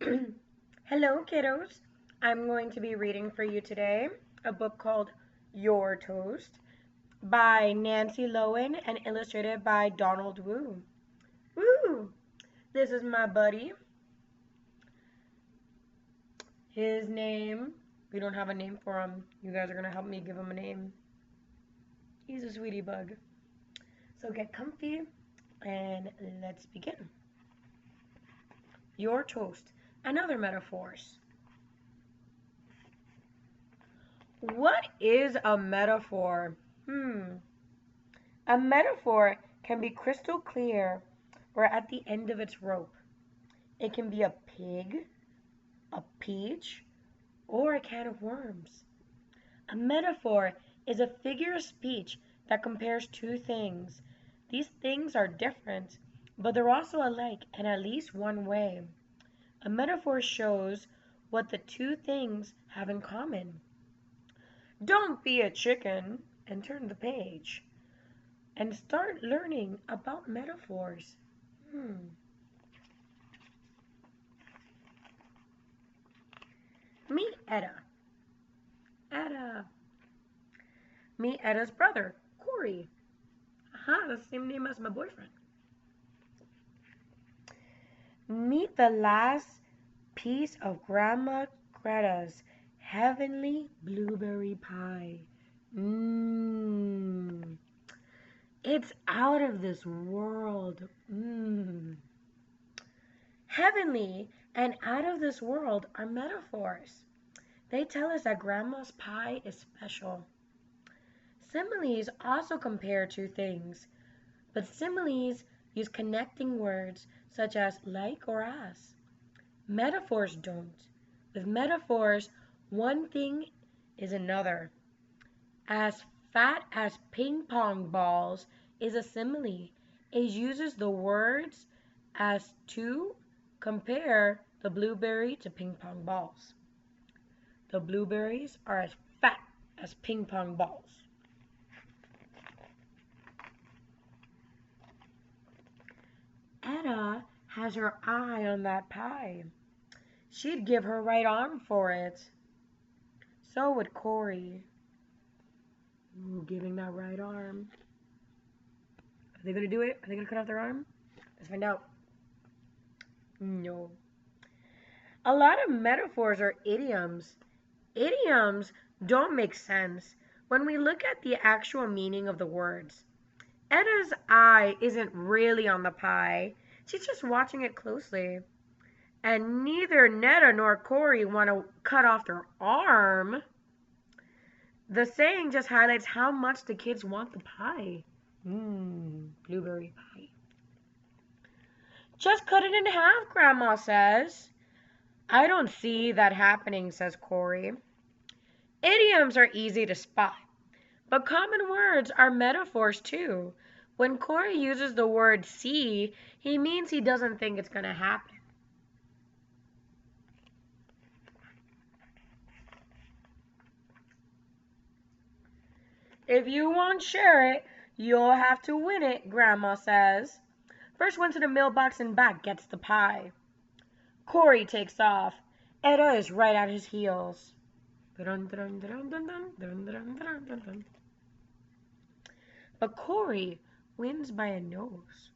Hello, kiddos. I'm going to be reading for you today a book called Your Toast by Nancy Lowen and illustrated by Donald Wu. Woo! This is my buddy. His name, we don't have a name for him. You guys are going to help me give him a name. He's a sweetie bug. So get comfy and let's begin. Your Toast and Other Metaphors. What is a metaphor? A metaphor can be crystal clear or at the end of its rope. It can be a pig, a peach, or a can of worms. A metaphor is a figure of speech that compares two things. These things are different, but they're also alike in at least one way. A metaphor shows what the two things have in common. Don't be a chicken and turn the page and start learning about metaphors. Meet Etta. Etta. Meet Etta's brother, Corey. Aha, the same name as my boyfriend. Meet the last piece of Grandma Greta's heavenly blueberry pie. It's out of this world. Heavenly and out of this world are metaphors. They tell us that Grandma's pie is special. Similes also compare two things, but similes use connecting words such as like or as. Metaphors don't. With metaphors, one thing is another. As fat as ping pong balls is a simile. It uses the words as to compare the blueberry to ping pong balls. The blueberries are as fat as ping pong balls. Etta has her eye on that pie. She'd give her right arm for it. So would Corey. Ooh, giving that right arm. Are they going to do it? Are they going to cut off their arm? Let's find out. No. A lot of metaphors are idioms. Idioms don't make sense when we look at the actual meaning of the words. Etta's eye isn't really on the pie. She's just watching it closely. And neither Netta nor Corey want to cut off their arm. The saying just highlights how much the kids want the pie. Blueberry pie. Just cut it in half, Grandma says. I don't see that happening, says Corey. Idioms are easy to spot, but common words are metaphors too. When Corey uses the word see, he means he doesn't think it's going to happen. If you won't share it, you'll have to win it, Grandma says. First one to the mailbox and back gets the pie. Corey takes off. Etta is right at his heels. But Corey wins by a nose.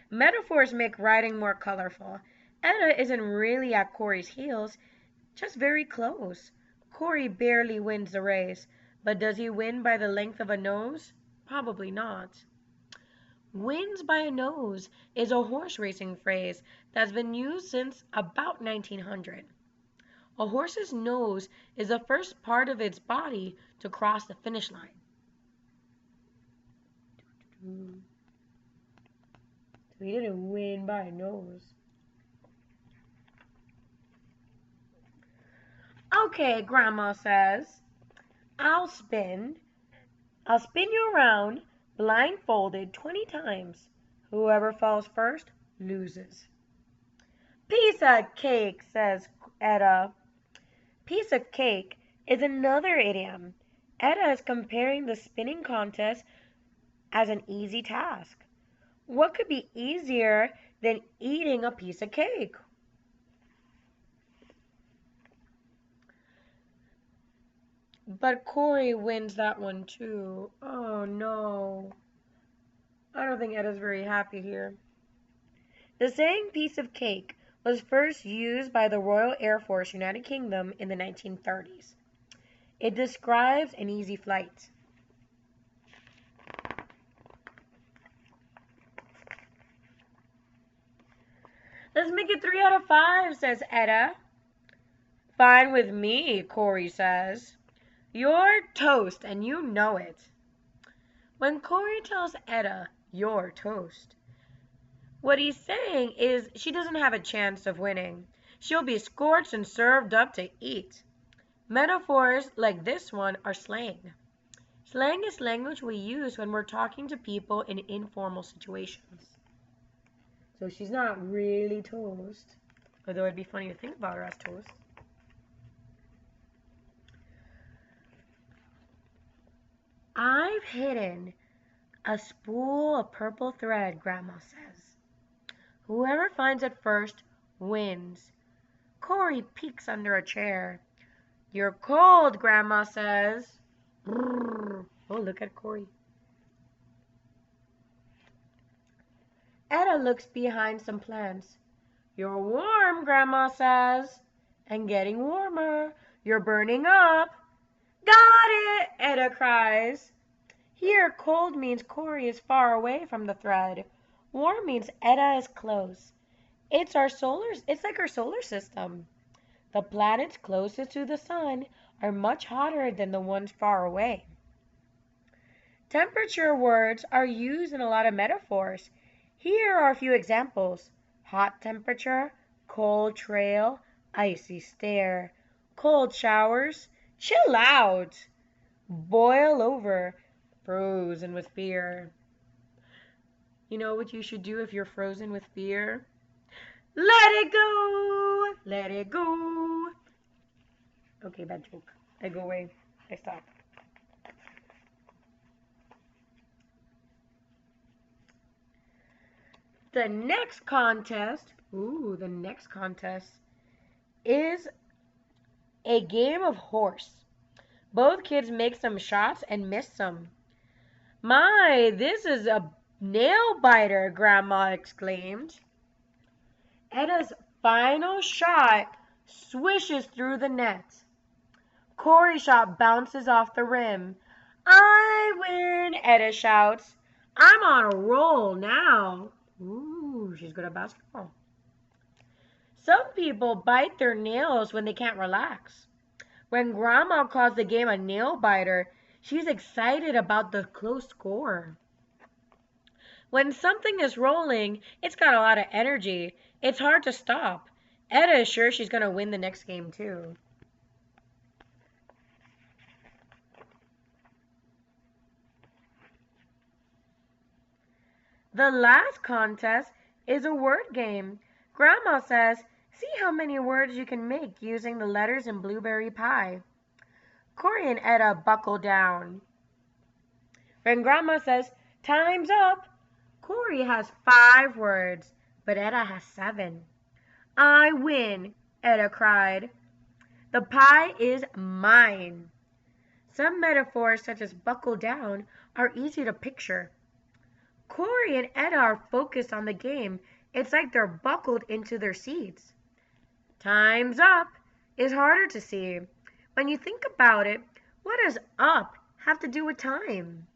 Metaphors make writing more colorful. Etta isn't really at Corey's heels, just very close. Corey barely wins the race, but does he win by the length of a nose? Probably not. Wins by a nose is a horse racing phrase that's been used since about 1900. A horse's nose is the first part of its body to cross the finish line. So he didn't win by a nose. Okay, Grandma says, I'll spin you around blindfolded 20 times. Whoever falls first loses. Piece of cake, says Etta. Piece of cake is another idiom. Etta is comparing the spinning contest as an easy task. What could be easier than eating a piece of cake? But Corey wins that one too. Oh no. I don't think Eda's very happy here. The saying piece of cake was first used by the Royal Air Force, United Kingdom, in the 1930s. It describes an easy flight. Let's make it 3 out of 5, says Eda. Fine with me, Corey says. You're toast, and you know it. When Corey tells Eda, you're toast, what he's saying is she doesn't have a chance of winning. She'll be scorched and served up to eat. Metaphors like this one are slang. Slang is language we use when we're talking to people in informal situations. So she's not really toast, although it'd be funny to think about her as toast. I've hidden a spool of purple thread, Grandma says. Whoever finds it first wins. Corey peeks under a chair. You're cold, Grandma says. Brrr. Oh, look at Corey. Eda looks behind some plants. You're warm, Grandma says. And getting warmer. You're burning up. Got it, Eda cries. Here, cold means Corey is far away from the thread. Warm means Eda is close. It's like our solar system. The planets closest to the sun are much hotter than the ones far away. Temperature words are used in a lot of metaphors. Here are a few examples. Hot temperature, cold trail, icy stare, cold showers, chill out, boil over, frozen with fear. You know what you should do if you're frozen with fear? Let it go! Let it go! Okay, bad joke. I go away. I stop. The next contest is a game of horse. Both kids make some shots and miss some. My, this is a nail biter, Grandma exclaimed. Eda's final shot swishes through the net. Corey's shot bounces off the rim. I win, Eda shouts. I'm on a roll now. Ooh, she's good at basketball. Some people bite their nails when they can't relax. When Grandma calls the game a nail biter, she's excited about the close score. When something is rolling, it's got a lot of energy. It's hard to stop. Eda is sure she's going to win the next game too. The last contest is a word game. Grandma says, see how many words you can make using the letters in blueberry pie. Corey and Eda buckle down. When Grandma says, time's up, Corey has 5 words, but Eda has 7. I win, Eda cried. The pie is mine. Some metaphors, such as buckle down, are easy to picture. Corey and Eda are focused on the game. It's like they're buckled into their seats. Time's up is harder to see. When you think about it, what does up have to do with time?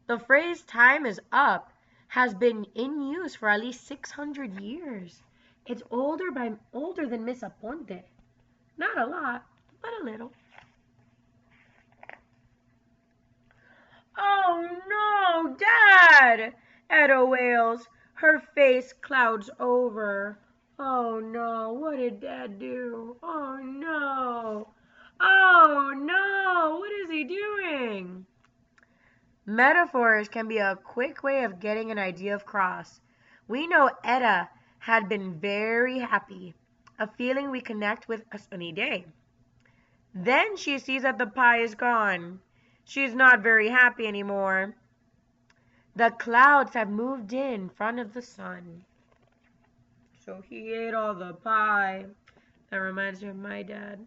The phrase time is up has been in use for at least 600 years. It's older than Miss Aponte. Not a lot, but a little. Oh no, Dad! Eda wails. Her face clouds over. Oh no, what did Dad do? Oh no! Oh no, what is he doing? Metaphors can be a quick way of getting an idea of cross. We know Eda had been very happy, a feeling we connect with a sunny day. Then she sees that the pie is gone. She's not very happy anymore. The clouds have moved in front of the sun. So he ate all the pie. That reminds me of my dad.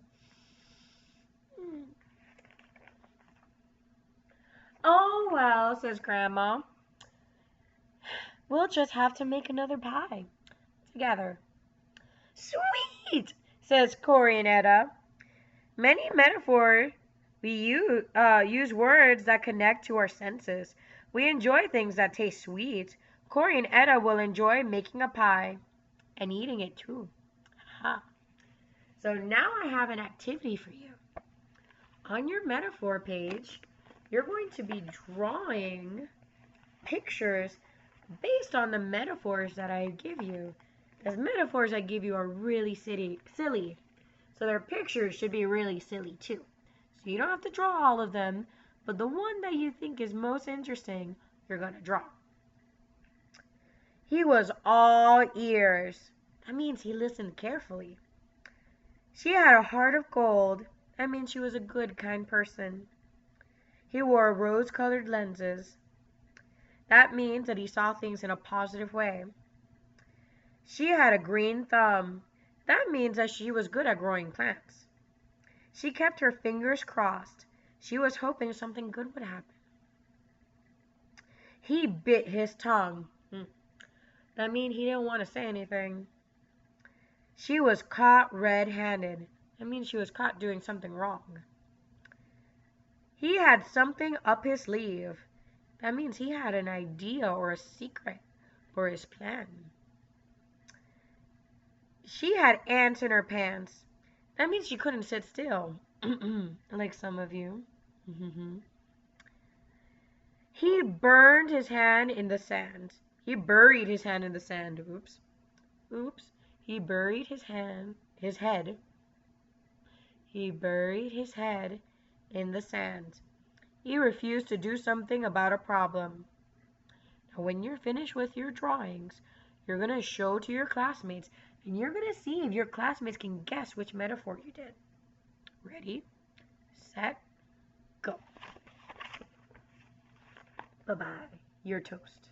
Oh, well, says Grandma. We'll just have to make another pie together. Sweet, says Corey and Etta. Many metaphors we use words that connect to our senses. We enjoy things that taste sweet. Corey and Etta will enjoy making a pie and eating it too. Ha. So now I have an activity for you. On your metaphor page, you're going to be drawing pictures based on the metaphors that I give you. Because metaphors I give you are really silly. So their pictures should be really silly too. So you don't have to draw all of them, but the one that you think is most interesting, you're going to draw. He was all ears. That means he listened carefully. She had a heart of gold. That means she was a good, kind person. He wore rose-colored lenses. That means that he saw things in a positive way. She had a green thumb. That means that she was good at growing plants. She kept her fingers crossed. She was hoping something good would happen. He bit his tongue. That means he didn't want to say anything. She was caught red-handed. That means she was caught doing something wrong. He had something up his sleeve. That means he had an idea or a secret for his plan. She had ants in her pants. That means she couldn't sit still, like some of you. He burned his hand in the sand. He buried his hand in the sand. Oops. Oops. He buried his head. He buried his head in the sand. He refused to do something about a problem. Now, when you're finished with your drawings, you're going to show to your classmates, and you're going to see if your classmates can guess which metaphor you did. Ready, set, go. Bye-bye. You're toast.